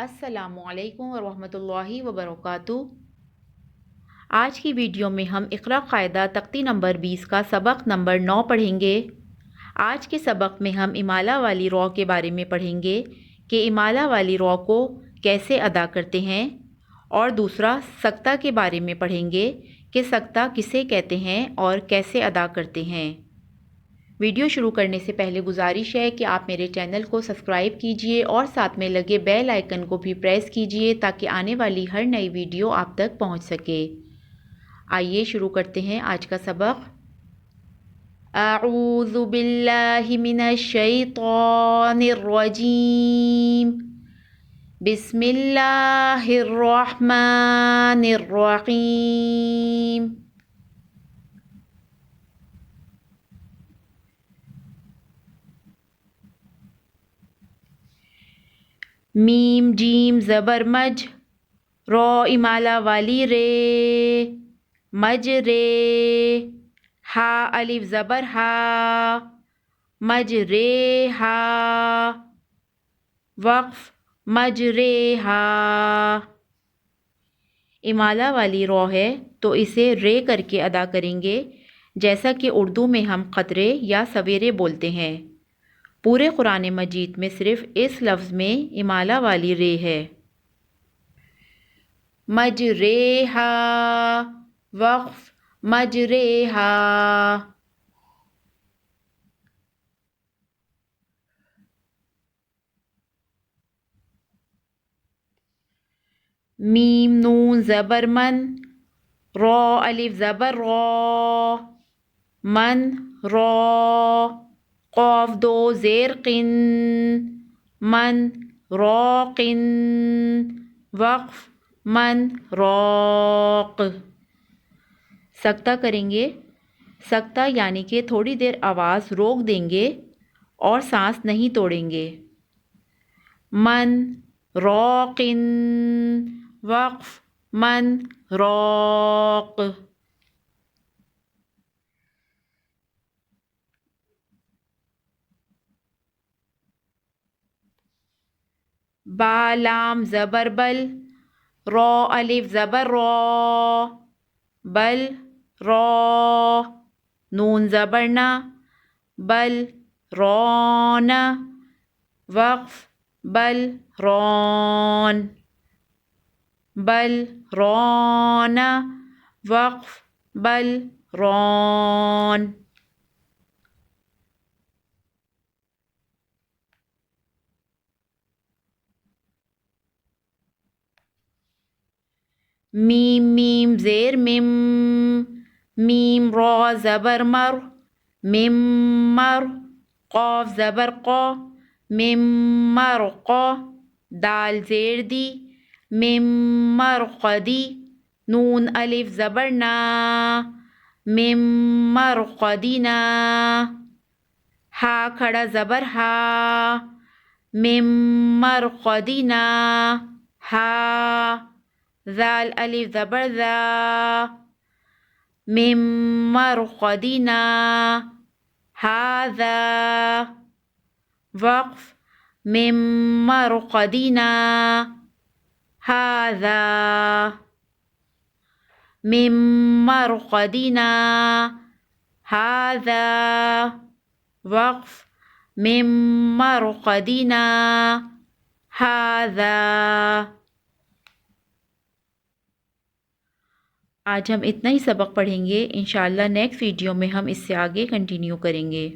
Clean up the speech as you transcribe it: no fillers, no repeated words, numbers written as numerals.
السلام علیکم ورحمۃ اللہ وبرکاتہ۔ آج کی ویڈیو میں ہم اقرا قاعدہ تختی نمبر 20 کا سبق نمبر 9 پڑھیں گے۔ آج کے سبق میں ہم امالہ والی رو کے بارے میں پڑھیں گے کہ امالہ والی رو کو کیسے ادا کرتے ہیں، اور دوسرا سکتہ کے بارے میں پڑھیں گے کہ سکتہ کسے کہتے ہیں اور کیسے ادا کرتے ہیں۔ ویڈیو شروع کرنے سے پہلے گزارش ہے کہ آپ میرے چینل کو سبسکرائب کیجئے اور ساتھ میں لگے بیل آئیکن کو بھی پریس کیجئے تاکہ آنے والی ہر نئی ویڈیو آپ تک پہنچ سکے۔ آئیے شروع کرتے ہیں آج کا سبق۔ اعوذ باللہ من الشیطان الرجیم، بسم اللہ الرحمن الرحیم۔ میم جیم زبر مج، رو امالہ والی رے، مج رے۔ ہا الف زبر ہا، مج رے ہا۔ وقف مج رے ہا۔ امالہ والی رو ہے تو اسے رے کر کے ادا کریں گے، جیسا کہ اردو میں ہم قطرے یا سویرے بولتے ہیں۔ پورے قرآن مجید میں صرف اس لفظ میں امالہ والی رے ہے۔ مجریہا، وقف مجریہا۔ میم نون زبر من، رو الف زبر رو، من رو۔ قاف دو زیر قن، من روقن۔ وقف من روق۔ سکتہ کریں گے۔ سکتہ یعنی کہ تھوڑی دیر آواز روک دیں گے اور سانس نہیں توڑیں گے۔ من روقن، وقف من روق۔ با لام زبر بل، رو الف زبر رو، بل رو۔ نون زبر نا، بل رون۔ وقف بل رون، بل رون۔ وقف بل رون۔ میم میم زیر مم، میم را زبر مر، مم مر۔ قاف زبر قا، مم مرقا۔ دال زیر دی، مم مرقدی۔ نون الف زبر نا، مم مرقدینا۔ ہا کھڑا زبر ہا، مم مرقدینا۔ ہا۔ ذال الف زبر ذا، مم مرقدینا۔ ہاذا۔ وقف مم مرقدینا، ہاذا۔ مم مرقدینا، ہاذا۔ وقف مم مرقدینا، ہاذا۔ آج ہم اتنا ہی سبق پڑھیں گے، انشاءاللہ نیکسٹ ویڈیو میں ہم اس سے آگے کنٹینیو کریں گے۔